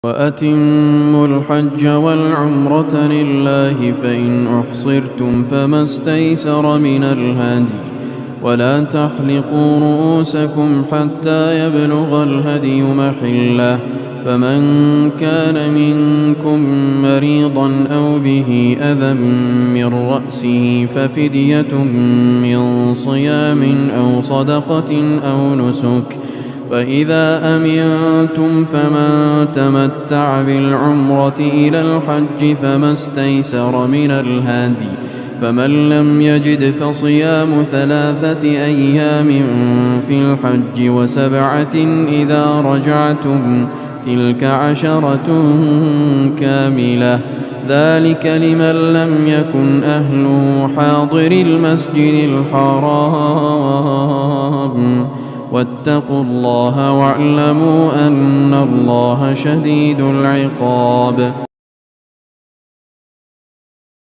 وأتموا الحج والعمرة لله فإن أحصرتم فما استيسر من الهدي ولا تحلقوا رؤوسكم حتى يبلغ الهدي محله فمن كان منكم مريضا أو به أذى من رأسه ففدية من صيام أو صدقة أو نسك فإذا أمنتم فمن تمتع بالعمرة إلى الحج فما استيسر من الهدي فمن لم يجد فصيام 3 أيام في الحج و7 إذا رجعتم تلك 10 كاملة ذلك لمن لم يكن أهله حاضر المسجد الحرام واتقوا الله واعلموا أن الله شديد العقاب.